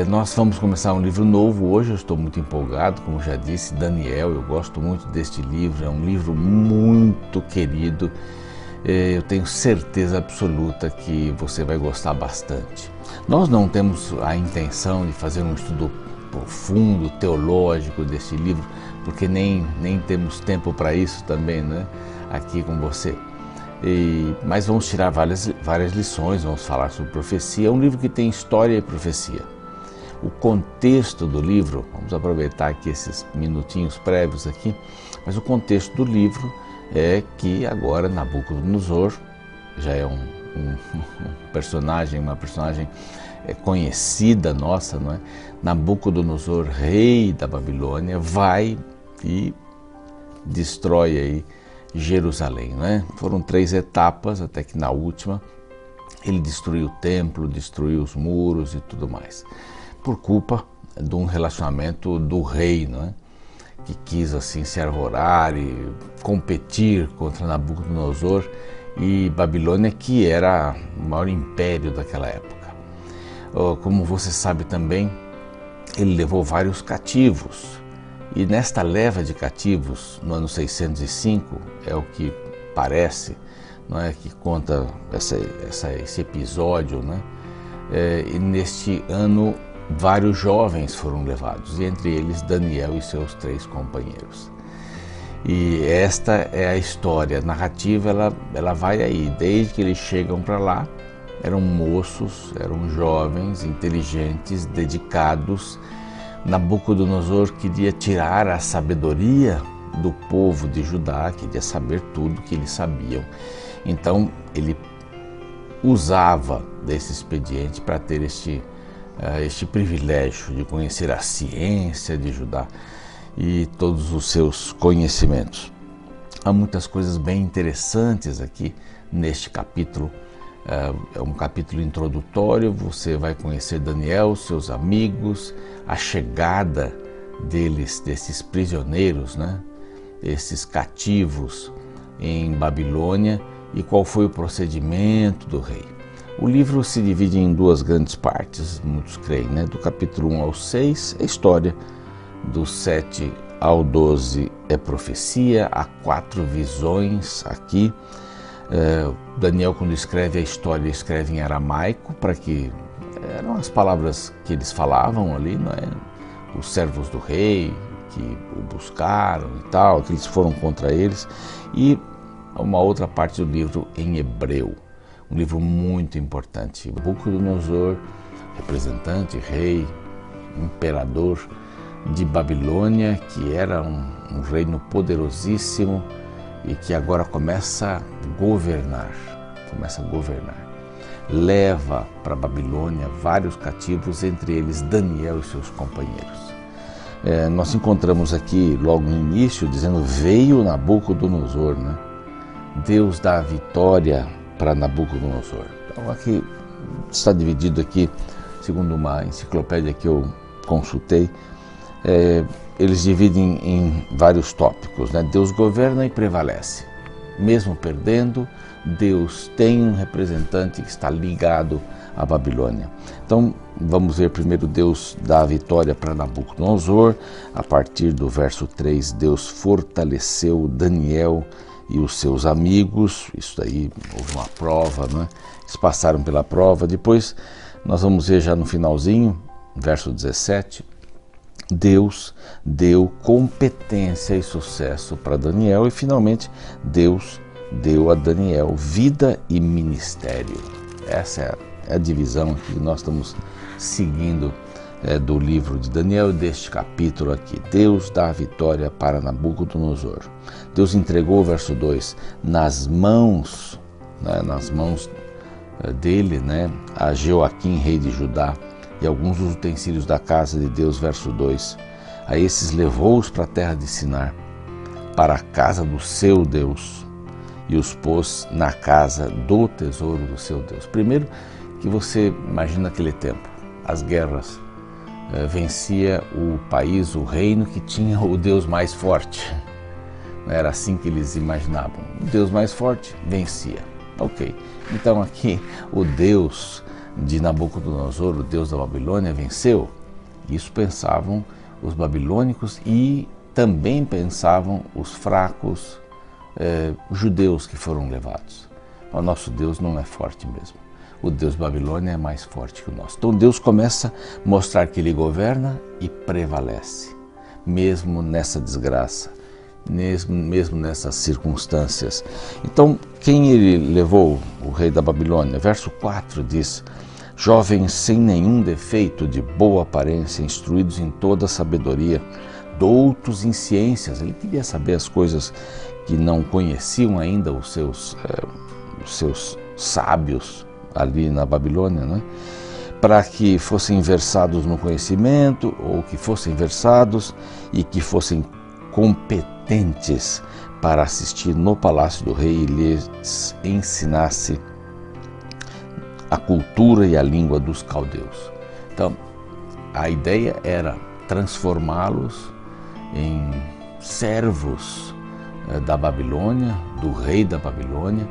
Nós vamos começar um livro novo hoje, eu estou muito empolgado, como já disse, Daniel, eu gosto muito deste livro, é um livro muito querido, eu tenho certeza absoluta que você vai gostar bastante. Nós não temos a intenção de fazer um estudo profundo, teológico deste livro, porque nem temos tempo para isso também, né? Aqui com você. Mas vamos tirar várias lições, vamos falar sobre profecia. É um livro que tem história e profecia. O contexto do livro, vamos aproveitar aqui esses minutinhos prévios aqui, mas o contexto do livro é que agora Nabucodonosor já é um personagem, uma personagem conhecida nossa, não é? Nabucodonosor, rei da Babilônia, vai e destrói aí Jerusalém, não é? Foram 3 etapas até que na última ele destruiu o templo, destruiu os muros e tudo mais, por culpa de um relacionamento do rei, não é? Que quis assim se arvorar e competir contra Nabucodonosor e Babilônia, que era o maior império daquela época. Como você sabe também, ele levou vários cativos, e nesta leva de cativos, no ano 605, é o que parece, não é, que conta esse episódio, né? E neste ano vários jovens foram levados, e entre eles Daniel e seus 3 companheiros. E esta é a história, a narrativa ela vai aí, desde que eles chegam para lá, eram moços, eram jovens, inteligentes, dedicados. Nabucodonosor queria tirar a sabedoria do povo de Judá, queria saber tudo que eles sabiam. Então ele usava desse expediente para ter este privilégio de conhecer a ciência de Judá e todos os seus conhecimentos. Há muitas coisas bem interessantes aqui neste capítulo. É um capítulo introdutório, você vai conhecer Daniel, seus amigos, a chegada desses prisioneiros, né? Esses cativos em Babilônia e qual foi o procedimento do rei. O livro se divide em 2 grandes partes, muitos creem, né? Do capítulo 1 ao 6 é história, do 7 ao 12 é profecia, há 4 visões aqui. Daniel, quando escreve a história, ele escreve em aramaico, para que eram as palavras que eles falavam ali, não é? Os servos do rei que o buscaram e tal, que eles foram contra eles, e uma outra parte do livro em hebreu, um livro muito importante. Nabucodonosor, representante, rei, imperador de Babilônia, que era um reino poderosíssimo e que agora começa a governar, leva para Babilônia vários cativos, entre eles Daniel e seus companheiros. Nós encontramos aqui logo no início dizendo veio Nabucodonosor, né? Deus dá a vitória para Nabucodonosor. Então aqui está dividido aqui, segundo uma enciclopédia que eu consultei, eles dividem em vários tópicos, né? Deus governa e prevalece. Mesmo perdendo, Deus tem um representante que está ligado à Babilônia. Então, vamos ver primeiro Deus dá a vitória para Nabucodonosor. A partir do verso 3, Deus fortaleceu Daniel e os seus amigos. Isso daí, houve uma prova, né? Eles passaram pela prova. Depois, nós vamos ver já no finalzinho, verso 17, Deus deu competência e sucesso para Daniel e finalmente Deus deu a Daniel vida e ministério. Essa é a divisão que nós estamos seguindo do livro de Daniel e deste capítulo aqui. Deus dá a vitória para Nabucodonosor. Deus entregou, verso 2, nas mãos dele, né, a Jeoaquim, rei de Judá, e alguns dos utensílios da casa de Deus, verso 2. A esses levou-os para a terra de Sinar, para a casa do seu Deus, e os pôs na casa do tesouro do seu Deus. Primeiro, que você imagina aquele tempo, as guerras, vencia o país, o reino que tinha o Deus mais forte. Era assim que eles imaginavam, o Deus mais forte vencia. Ok, então aqui o Deus de Nabucodonosor, o deus da Babilônia, venceu. Isso pensavam os babilônicos e também pensavam os fracos judeus que foram levados. O nosso Deus não é forte mesmo. O Deus Babilônia é mais forte que o nosso. Então Deus começa a mostrar que Ele governa e prevalece, mesmo nessa desgraça, mesmo nessas circunstâncias. Então, quem Ele levou? O rei da Babilônia. Verso 4 diz: jovens sem nenhum defeito, de boa aparência, instruídos em toda a sabedoria, doutos em ciências. Ele queria saber as coisas que não conheciam ainda os seus sábios ali na Babilônia, né? Para que fossem versados no conhecimento, ou que fossem versados e que fossem competentes para assistir no palácio do rei e lhes ensinasse a cultura e a língua dos caldeus. Então, a ideia era transformá-los em servos da Babilônia, do rei da Babilônia,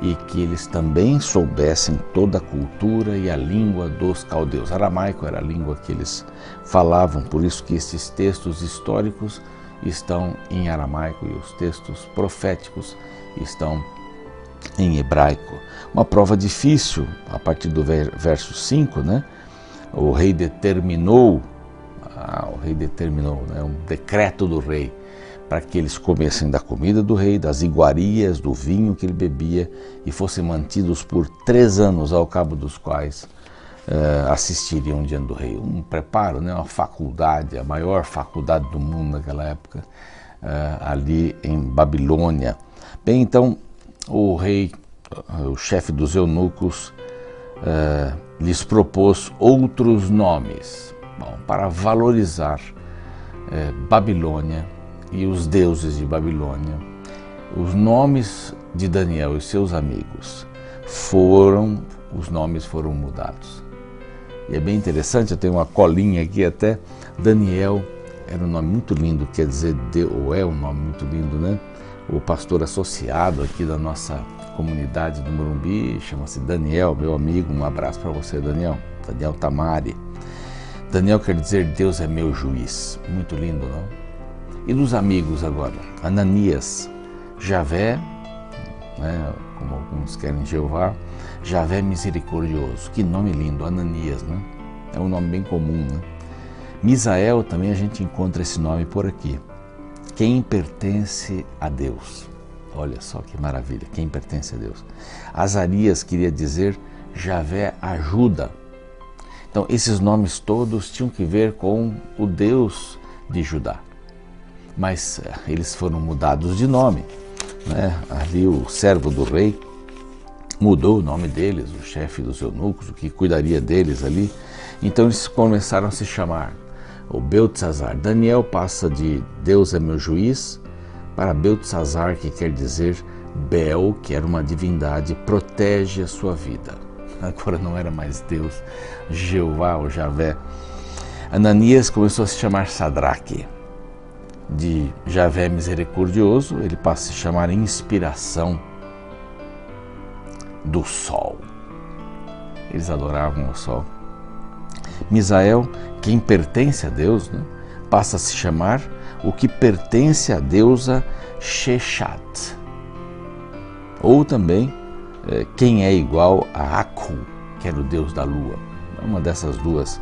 e que eles também soubessem toda a cultura e a língua dos caldeus. Aramaico era a língua que eles falavam, por isso que esses textos históricos estão em aramaico e os textos proféticos estão em hebraico. Uma prova difícil, a partir do verso 5, né? O rei determinou, né? Um decreto do rei, para que eles comessem da comida do rei, das iguarias, do vinho que ele bebia, e fossem mantidos por 3 anos, ao cabo dos quais assistiriam diante do rei. Um preparo, né? Uma faculdade, a maior faculdade do mundo naquela época, ali em Babilônia. Bem, então, o rei, o chefe dos eunucos, lhes propôs outros nomes, para valorizar Babilônia e os deuses de Babilônia. Os nomes de Daniel e seus amigos os nomes foram mudados. E é bem interessante, eu tenho uma colinha aqui até. Daniel era um nome muito lindo, quer dizer, ou é um nome muito lindo, né? O pastor associado aqui da nossa comunidade do Morumbi chama-se Daniel, meu amigo. Um abraço para você, Daniel. Daniel Tamari. Daniel quer dizer Deus é meu juiz. Muito lindo, não? E dos amigos agora? Ananias, Javé, né, como alguns querem Jeová, Javé misericordioso. Que nome lindo, Ananias, né? É um nome bem comum, né? Misael, também a gente encontra esse nome por aqui. Quem pertence a Deus. Olha só que maravilha, quem pertence a Deus. Azarias queria dizer Javé ajuda. Então, esses nomes todos tinham que ver com o Deus de Judá. Mas eles foram mudados de nome, né? Ali o servo do rei mudou o nome deles, o chefe dos eunucos, o que cuidaria deles ali. Então eles começaram a se chamar o Beltesazar. Daniel passa de Deus é meu juiz para Beltesazar, que quer dizer Bel, que era uma divindade, protege a sua vida. Agora não era mais Deus, Jeová ou Javé. Ananias começou a se chamar Sadraque. De Javé misericordioso, ele passa a se chamar inspiração do sol. Eles adoravam o sol. Misael, quem pertence a Deus, né, passa a se chamar o que pertence à deusa Sheshat. Ou também quem é igual a Aku, que era o deus da lua. Uma dessas duas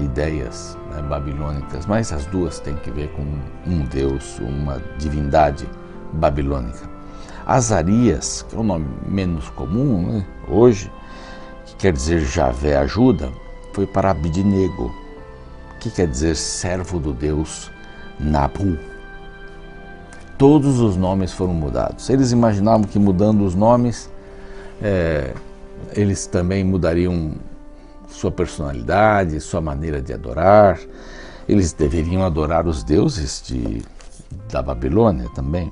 ideias, né, babilônicas, mas as duas têm que ver com um deus, uma divindade babilônica. Azarias, que é um nome menos comum, né, hoje, que quer dizer Javé ajuda, foi para Abidnego, que quer dizer servo do deus Nabu. Todos os nomes foram mudados. Eles imaginavam que mudando os nomes, eles também mudariam sua personalidade, sua maneira de adorar. Eles deveriam adorar os deuses da Babilônia também.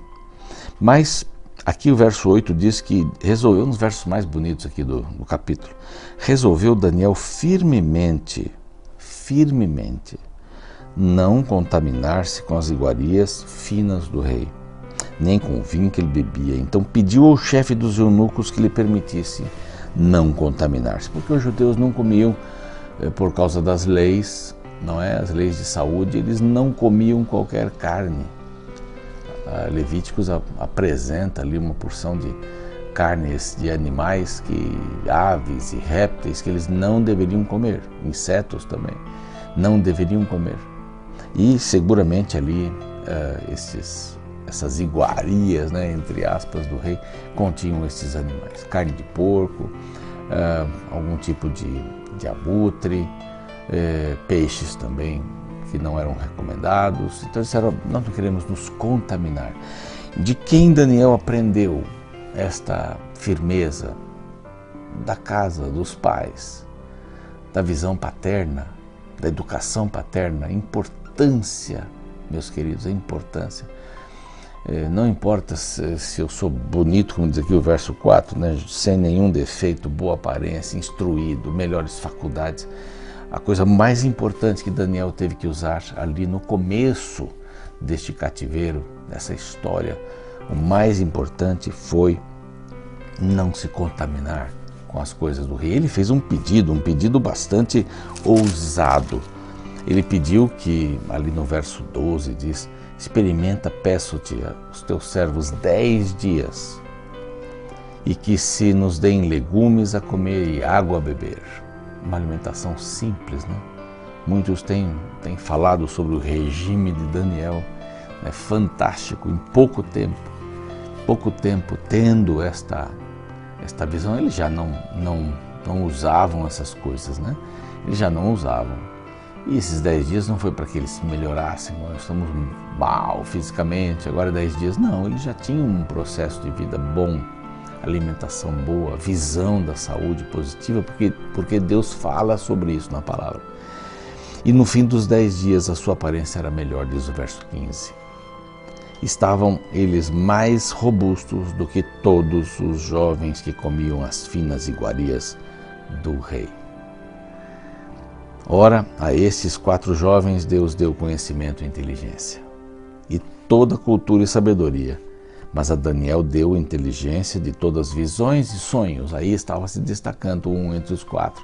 Mas aqui o verso 8 diz que resolveu, um dos versos mais bonitos aqui do capítulo, resolveu Daniel firmemente não contaminar-se com as iguarias finas do rei, nem com o vinho que ele bebia. Então pediu ao chefe dos eunucos que lhe permitisse não contaminar-se, porque os judeus não comiam por causa das leis, não é? As leis de saúde, eles não comiam qualquer carne. Levíticos apresenta ali uma porção de carnes de animais, aves e répteis que eles não deveriam comer, insetos também, não deveriam comer. E seguramente ali essas iguarias, né, entre aspas, do rei, continham esses animais, carne de porco, algum tipo de abutre, peixes também, que não eram recomendados. Então disseram, nós não queremos nos contaminar. De quem Daniel aprendeu esta firmeza? Da casa, dos pais, da visão paterna, da educação paterna, a importância, meus queridos, a importância. Não importa se eu sou bonito, como diz aqui o verso 4, né, sem nenhum defeito, boa aparência, instruído, melhores faculdades. A coisa mais importante que Daniel teve que usar ali no começo deste cativeiro, dessa história, o mais importante foi não se contaminar com as coisas do rei. Ele fez um pedido bastante ousado. Ele pediu que, ali no verso 12 diz, experimenta, peço-te, os teus servos 10 dias, e que se nos deem legumes a comer e água a beber. Uma alimentação simples, né? Muitos têm falado sobre o regime de Daniel, é fantástico, em pouco tempo tendo esta visão, eles já não usavam essas coisas, né? Eles já não usavam. E esses 10 dias não foi para que eles se melhorassem, nós estamos mal fisicamente, agora 10 dias, não, eles já tinham um processo de vida bom, alimentação boa, visão da saúde positiva, porque Deus fala sobre isso na palavra. E no fim dos 10 dias a sua aparência era melhor, diz o verso 15. Estavam eles mais robustos do que todos os jovens que comiam as finas iguarias do rei. Ora, a estes 4 jovens Deus deu conhecimento e inteligência, e toda cultura e sabedoria. Mas a Daniel deu inteligência de todas as visões e sonhos. Aí estava se destacando um entre os 4,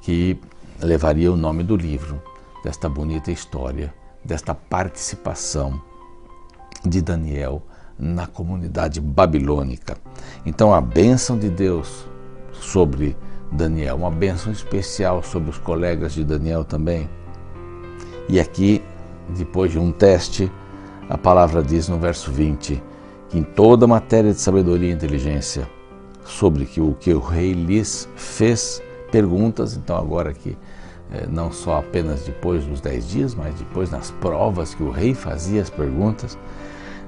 que levaria o nome do livro, desta bonita história, desta participação de Daniel na comunidade babilônica. Então a bênção de Deus sobre Daniel, uma bênção especial sobre os colegas de Daniel também. E aqui, depois de um teste, a palavra diz no verso 20, que em toda matéria de sabedoria e inteligência, sobre o que o rei lhes fez perguntas, então agora aqui, não só apenas depois dos 10 dias, mas depois nas provas que o rei fazia as perguntas,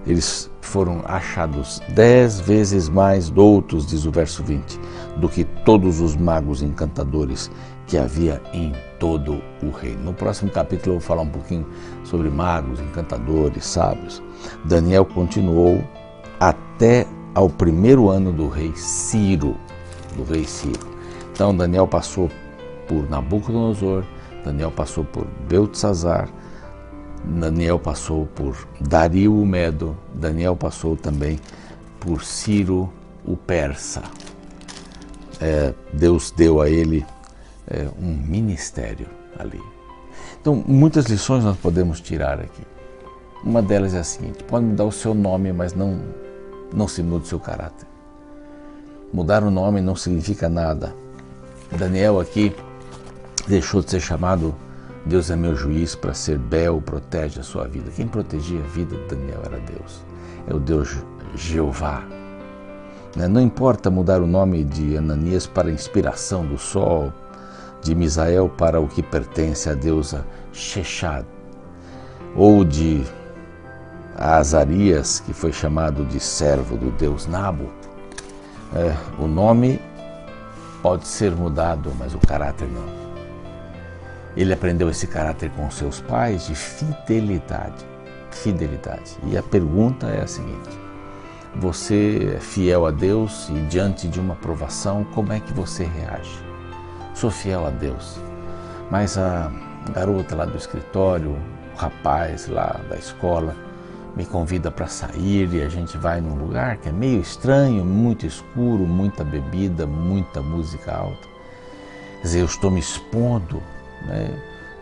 eles foram achados 10 vezes mais doutos, diz o verso 20, do que todos os magos encantadores que havia em todo o reino. No próximo capítulo eu vou falar um pouquinho sobre magos, encantadores, sábios. Daniel continuou até ao 1º ano do rei Ciro. Então Daniel passou por Nabucodonosor, Daniel passou por Beltesazar, Daniel passou por Dario o Medo, Daniel passou também por Ciro o Persa. Deus deu a ele um ministério ali. Então, muitas lições nós podemos tirar aqui. Uma delas é a seguinte: pode mudar o seu nome, mas não se muda o seu caráter. Mudar o nome não significa nada. Daniel aqui deixou de ser chamado Deus é meu juiz para ser Bel, protege a sua vida. Quem protegia a vida de Daniel era Deus. É o Deus Jeová. Não importa mudar o nome de Ananias para inspiração do sol, de Misael para o que pertence à deusa Sheshad, ou de Azarias, que foi chamado de servo do deus Nabo. O nome pode ser mudado, mas o caráter não. Ele aprendeu esse caráter com seus pais de fidelidade. E a pergunta é a seguinte: você é fiel a Deus e diante de uma provação, como é que você reage? Sou fiel a Deus, mas a garota lá do escritório, o rapaz lá da escola, me convida para sair e a gente vai num lugar que é meio estranho, muito escuro, muita bebida, muita música alta. Quer dizer, eu estou me expondo, né?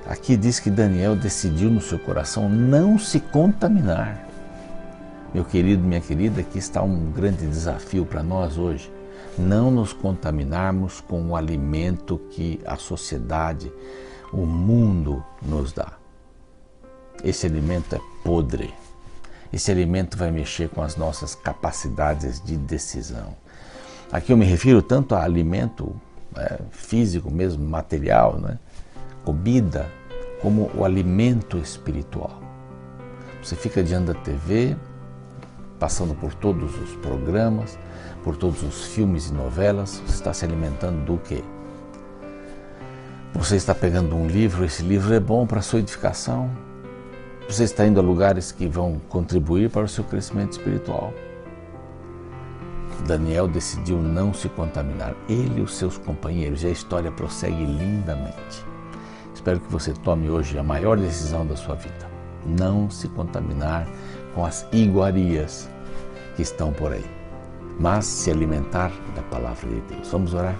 Aqui diz que Daniel decidiu no seu coração não se contaminar. Meu querido, minha querida, aqui está um grande desafio para nós hoje. Não nos contaminarmos com o alimento que a sociedade, o mundo nos dá. Esse alimento é podre. Esse alimento vai mexer com as nossas capacidades de decisão. Aqui eu me refiro tanto a alimento físico mesmo, material, né? Comida, como o alimento espiritual. Você fica diante da TV, passando por todos os programas, por todos os filmes e novelas, você está se alimentando do quê? Você está pegando um livro, esse livro é bom para a sua edificação. Você está indo a lugares que vão contribuir para o seu crescimento espiritual. Daniel decidiu não se contaminar, ele e os seus companheiros, e a história prossegue lindamente. Espero que você tome hoje a maior decisão da sua vida. Não se contaminar com as iguarias que estão por aí, mas se alimentar da palavra de Deus. Vamos orar?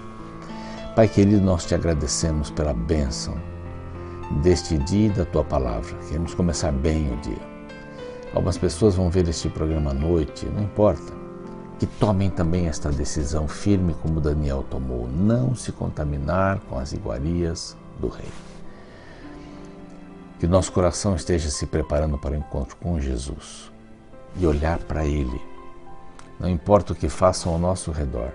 Pai querido, nós te agradecemos pela bênção deste dia e da tua palavra. Queremos começar bem o dia. Algumas pessoas vão ver este programa à noite, não importa. Que tomem também esta decisão firme como Daniel tomou, não se contaminar com as iguarias do rei. Que o nosso coração esteja se preparando para o encontro com Jesus e olhar para Ele. Não importa o que façam ao nosso redor,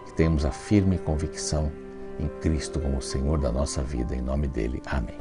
que tenhamos a firme convicção em Cristo como o Senhor da nossa vida. Em nome dele, amém.